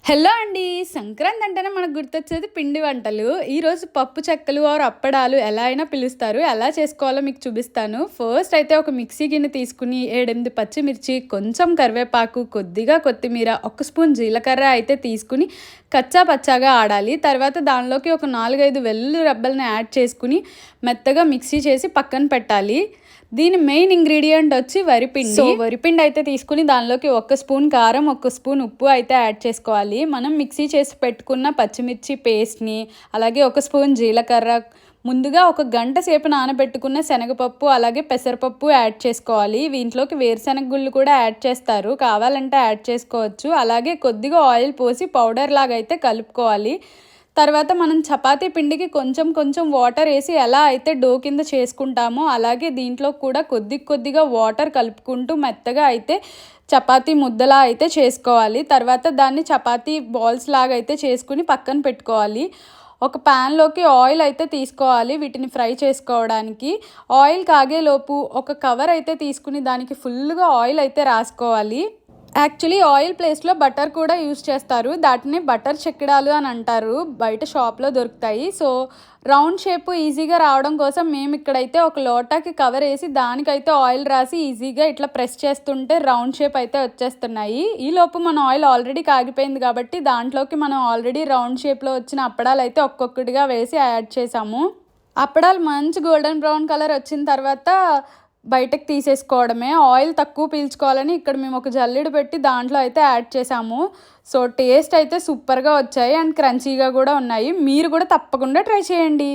Hello అండి. సంక్రాంతి అంటేనే మనకు గుర్తొచ్చేది పిండి వంటలు. ఈరోజు పప్పు చెక్కలు ఆర్ అప్పడాలు ఎలా అయినా పిలుస్తారు. ఎలా చేసుకోవాలో మీకు చూపిస్తాను. ఫస్ట్ అయితే ఒక మిక్సీ గిన్నె తీసుకుని 7, 8 పచ్చిమిర్చి, కొంచెం కరివేపాకు, కొద్దిగా కొత్తిమీర, ఒక స్పూన్ జీలకర్ర అయితే తీసుకుని కచ్చా పచ్చాగా ఆడాలి. తర్వాత దానిలోకి ఒక 4, 5 వెల్లుల్లి రెబ్బల్ని యాడ్ చేసుకుని మెత్తగా మిక్సీ చేసి పక్కన పెట్టాలి. దీని మెయిన్ ఇంగ్రీడియంట్ వచ్చి వరిపిండి. సో వరిపిండి అయితే తీసుకుని దానిలోకి 1 స్పూన్ కారం, 1 స్పూన్ ఉప్పు అయితే యాడ్ చేసుకోవాలి. మనం మిక్సీ చేసి పెట్టుకున్న పచ్చిమిర్చి పేస్ట్ని, అలాగే 1 స్పూన్ జీలకర్ర, ముందుగా 1 గంట సేపు నానబెట్టుకున్న శనగపప్పు, అలాగే పెసరపప్పు యాడ్ చేసుకోవాలి. వీటిలోకి వేరుశనగ గుళ్ళు కూడా యాడ్ చేస్తారు, కావాలంటే యాడ్ చేసుకోవచ్చు. అలాగే కొద్దిగా ఆయిల్ పోసి పౌడర్ లాగా అయితే కలుపుకోవాలి. తర్వాత మనం చపాతీ పిండికి కొంచెం కొంచెం వాటర్ వేసి ఎలా అయితే డో కింద చేసుకుంటామో అలాగే దీంట్లో కూడా కొద్దిగా వాటర్ కలుపుకుంటూ మెత్తగా అయితే చపాతీ ముద్దలా అయితే చేసుకోవాలి. తర్వాత దాన్ని చపాతీ బాల్స్ లాగా అయితే చేసుకుని పక్కన పెట్టుకోవాలి. ఒక ప్యాన్లోకి ఆయిల్ అయితే తీసుకోవాలి వీటిని ఫ్రై చేసుకోవడానికి. ఆయిల్ కాగేలోపు ఒక కవర్ అయితే తీసుకుని దానికి ఫుల్గా ఆయిల్ అయితే రాసుకోవాలి. యాక్చువల్లీ ఆయిల్ ప్లేస్లో బటర్ కూడా యూస్ చేస్తారు. దాటిని బటర్ చెక్కడాలు అని అంటారు, బయట షాప్లో దొరుకుతాయి. సో రౌండ్ షేప్ ఈజీగా రావడం కోసం మేము ఇక్కడైతే ఒక లోటాకి కవర్ వేసి దానికైతే ఆయిల్ రాసి ఈజీగా ఇట్లా ప్రెస్ చేస్తుంటే రౌండ్ షేప్ అయితే వచ్చేస్తున్నాయి. ఈలోపు మన ఆయిల్ ఆల్రెడీ కాగిపోయింది కాబట్టి దాంట్లోకి మనం ఆల్రెడీ రౌండ్ షేప్లో వచ్చిన అప్పడాలు అయితే ఒక్కొక్కటిగా వేసి యాడ్ చేసాము. అప్పడాలు మంచి గోల్డెన్ బ్రౌన్ కలర్ వచ్చిన తర్వాత బయటకు తీసేసుకోవడమే. ఆయిల్ తక్కువ పీల్చుకోవాలని ఇక్కడ మేము ఒక జల్లెడ పెట్టి దాంట్లో అయితే యాడ్ చేసాము. సో టేస్ట్ అయితే సూపర్గా వచ్చాయి అండ్ క్రంచీగా కూడా ఉన్నాయి. మీరు కూడా తప్పకుండా ట్రై చేయండి.